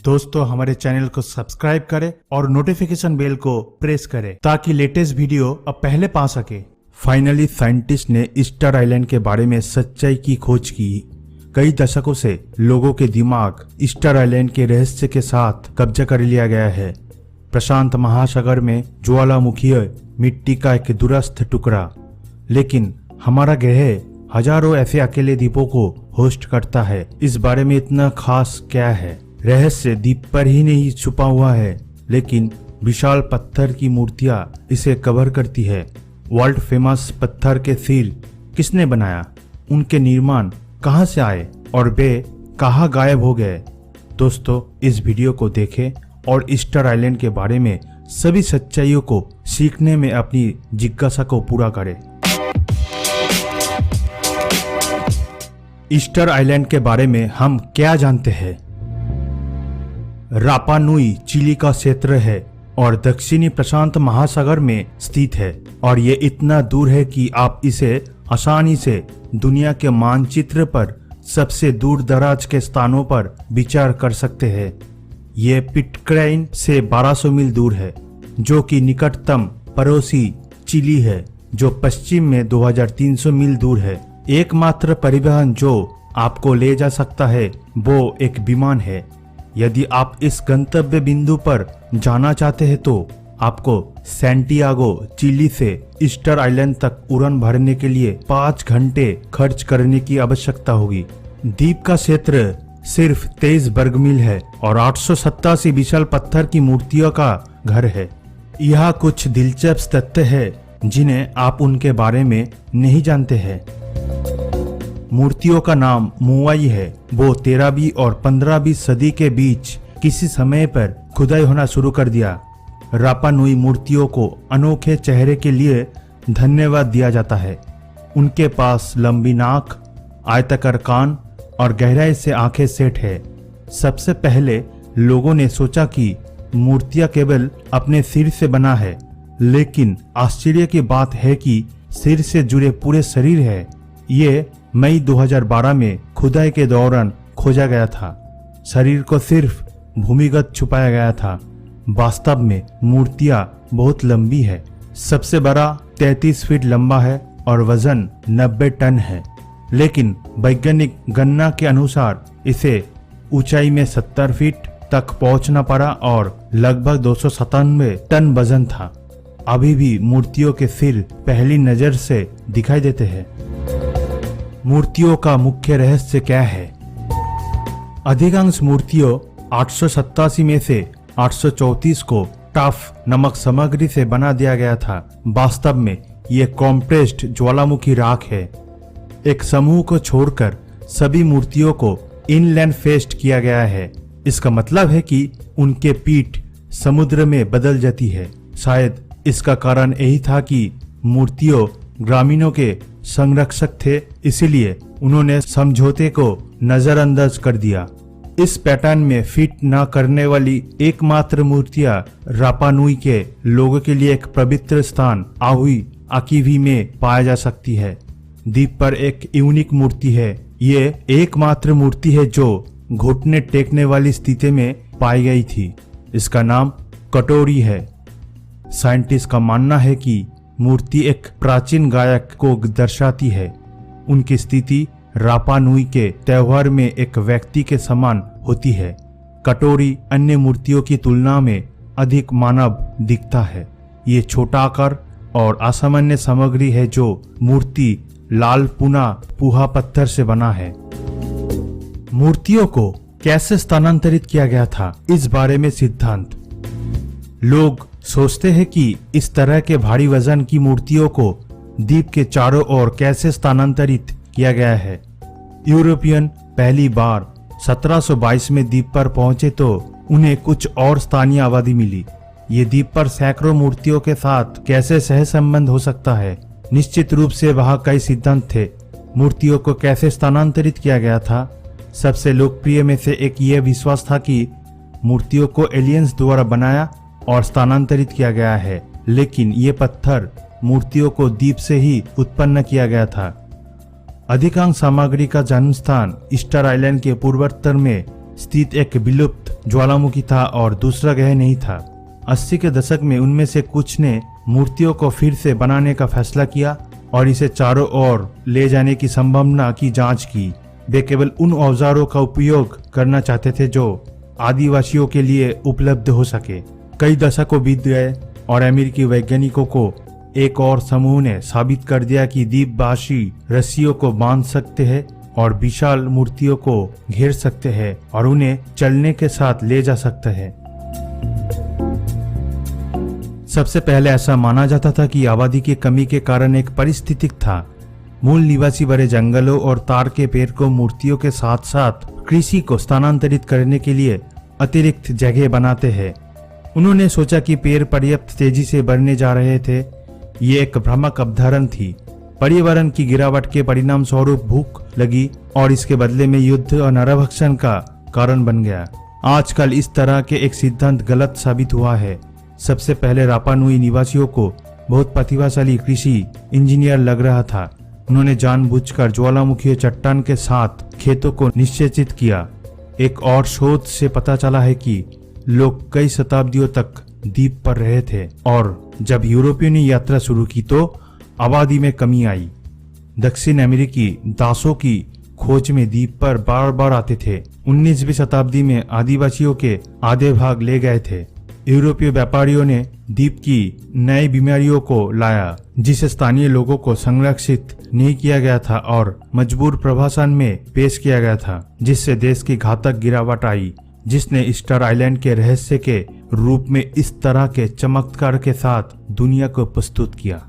दोस्तों हमारे चैनल को सब्सक्राइब करें और नोटिफिकेशन बेल को प्रेस करें ताकि लेटेस्ट वीडियो अब पहले पा सके। फाइनली साइंटिस्ट ने ईस्टर आइलैंड के बारे में सच्चाई की खोज की। कई दशकों से लोगों के दिमाग ईस्टर आइलैंड के रहस्य के साथ कब्जा कर लिया गया है। प्रशांत महासागर में ज्वालामुखीय मिट्टी का एक दूरस्थ टुकड़ा, लेकिन हमारा ग्रह हजारों ऐसे अकेले द्वीपों को होस्ट करता है। इस बारे में इतना खास क्या है? रहस्य द्वीप पर ही नहीं छुपा हुआ है, लेकिन विशाल पत्थर की मूर्तियां इसे कवर करती है। वर्ल्ड फेमस पत्थर के सिर किसने बनाया, उनके निर्माण कहां से आए और वे कहां गायब हो गए? दोस्तों इस वीडियो को देखें और ईस्टर आइलैंड के बारे में सभी सच्चाइयों को सीखने में अपनी जिज्ञासा को पूरा करें। ईस्टर आइलैंड के बारे में हम क्या जानते हैं? रापा नुई चिली का क्षेत्र है और दक्षिणी प्रशांत महासागर में स्थित है, और ये इतना दूर है कि आप इसे आसानी से दुनिया के मानचित्र पर सबसे दूर दराज के स्थानों पर विचार कर सकते हैं। ये पिटकैन से 1200 मील दूर है, जो कि निकटतम पड़ोसी चिली है, जो पश्चिम में 2300 मील दूर है। एकमात्र परिवहन जो आपको ले जा सकता है वो एक विमान है। यदि आप इस गंतव्य बिंदु पर जाना चाहते हैं तो आपको सैंटियागो चिली से ईस्टर आइलैंड तक उड़ान भरने के लिए 5 घंटे खर्च करने की आवश्यकता होगी। द्वीप का क्षेत्र सिर्फ 23 वर्ग मील है और 887 विशाल पत्थर की मूर्तियों का घर है। यह कुछ दिलचस्प तथ्य है जिन्हें आप उनके बारे में नहीं जानते हैं। मूर्तियों का नाम मुआई है। वो 13वीं और 15वीं सदी के बीच किसी समय पर खुदाई होना शुरू कर दिया। रापा नुई मूर्तियों को अनोखे चेहरे के लिए धन्यवाद दिया जाता है। उनके पास लंबी नाक, आयताकार कान और गहराई से आंखें सेट है। सबसे पहले लोगों ने सोचा कि मूर्तियां केवल अपने सिर से बना है, लेकिन आश्चर्य की बात है कि सिर से जुड़े पूरे शरीर है। ये मई 2012 में खुदाई के दौरान खोजा गया था। शरीर को सिर्फ भूमिगत छुपाया गया था। वास्तव में मूर्तियां बहुत लंबी है। सबसे बड़ा 33 फीट लंबा है और वजन 90 टन है, लेकिन वैज्ञानिक गणना के अनुसार इसे ऊंचाई में 70 फीट तक पहुंचना पड़ा और लगभग 297 टन वजन था। अभी भी मूर्तियों के सिर पहली नजर से दिखाई देते हैं। मूर्तियों का मुख्य रहस्य क्या है? अधिकांश मूर्तियों 887 में से 834 को टफ नमक सामग्री से बना दिया गया था। वास्तव में ये कॉम्प्रेस्ड ज्वालामुखी राख है। एक समूह को छोड़कर सभी मूर्तियों को इनलैंड फेस्ट किया गया है। इसका मतलब है कि उनके पीठ समुद्र में बदल जाती है। शायद इसका कारण यही था कि मूर्तियों ग्रामीणों के संरक्षक थे, इसीलिए उन्होंने समझौते को नजरअंदाज कर दिया। इस पैटर्न में फिट न करने वाली एकमात्र मूर्तियां रापा नुई के लोगों के लिए एक पवित्र स्थान आहुई आकिवी में पाया जा सकती है। द्वीप पर एक यूनिक मूर्ति है। ये एकमात्र मूर्ति है जो घुटने टेकने वाली स्थिति में पाई गई थी। इसका नाम कटोरी है। साइंटिस्ट का मानना है कि मूर्ति एक प्राचीन गायक को दर्शाती है। उनकी स्थिति रापा नुई के त्योहार में एक व्यक्ति के समान होती है। कटोरी अन्य मूर्तियों की तुलना में अधिक मानव दिखता है। ये छोटा आकार और असामान्य सामग्री है जो मूर्ति लाल पुहा पत्थर से बना है। मूर्तियों को कैसे स्थानांतरित किया गया था, इस बारे में सिद्धांत। लोग सोचते हैं कि इस तरह के भारी वजन की मूर्तियों को द्वीप के चारों ओर कैसे स्थानांतरित किया गया है। यूरोपियन पहली बार 1722 में द्वीप पर पहुंचे तो उन्हें कुछ और स्थानीय आबादी मिली। ये द्वीप पर सैकड़ों मूर्तियों के साथ कैसे सहसंबंध हो सकता है? निश्चित रूप से वहाँ कई सिद्धांत थे। मूर्तियों को कैसे स्थानांतरित किया गया था? सबसे लोकप्रिय में से एक ये विश्वास था कि मूर्तियों को एलियंस द्वारा बनाया और स्थानांतरित किया गया है, लेकिन ये पत्थर मूर्तियों को द्वीप से ही उत्पन्न किया गया था। अधिकांश सामग्री का जन्म स्थान ईस्टर आइलैंड के पूर्वोत्तर में स्थित एक विलुप्त ज्वालामुखी था और दूसरा ग्रह नहीं था। 80 के दशक में उनमें से कुछ ने मूर्तियों को फिर से बनाने का फैसला किया और इसे चारों ओर ले जाने की संभावना की जांच की। वे केवल उन औजारों का उपयोग करना चाहते थे जो आदिवासियों के लिए उपलब्ध हो सके। कई दशकों बीत गए और अमेरिकी वैज्ञानिकों को एक और समूह ने साबित कर दिया कि द्वीपवासी रस्सियों को बांध सकते हैं और विशाल मूर्तियों को घेर सकते हैं और उन्हें चलने के साथ ले जा सकते हैं। सबसे पहले ऐसा माना जाता था कि आबादी की कमी के कारण एक परिस्थिति था। मूल निवासी बड़े जंगलों और तार के पेड़ को मूर्तियों के साथ साथ कृषि को स्थानांतरित करने के लिए अतिरिक्त जगह बनाते हैं। उन्होंने सोचा कि पेड़ पर्याप्त तेजी से बढ़ने जा रहे थे। ये एक भ्रामक अवधारणा थी। पर्यावरण की गिरावट के परिणाम स्वरूप भूख लगी और इसके बदले में युद्ध और नरभक्षण का कारण बन गया। आजकल इस तरह के एक सिद्धांत गलत साबित हुआ है। सबसे पहले रापा नुई निवासियों को बहुत प्रतिभाशाली कृषि इंजीनियर लग रहा था। उन्होंने जानबूझकर ज्वालामुखी चट्टान के साथ खेतों को निश्चित किया। एक और शोध से पता चला है कि लोग कई शताब्दियों तक द्वीप पर रहे थे और जब यूरोपियों ने यात्रा शुरू की तो आबादी में कमी आई। दक्षिण अमेरिकी दासों की खोज में द्वीप पर बार बार आते थे। 19वीं शताब्दी में आदिवासियों के आधे भाग ले गए थे। यूरोपीय व्यापारियों ने द्वीप की नई बीमारियों को लाया जिसे स्थानीय लोगों को संरक्षित नहीं किया गया था और मजबूर प्रभाषण में पेश किया गया था, जिससे देश की घातक गिरावट आई, जिसने स्टार आइलैंड के रहस्य के रूप में इस तरह के चमत्कार के साथ दुनिया को प्रस्तुत किया।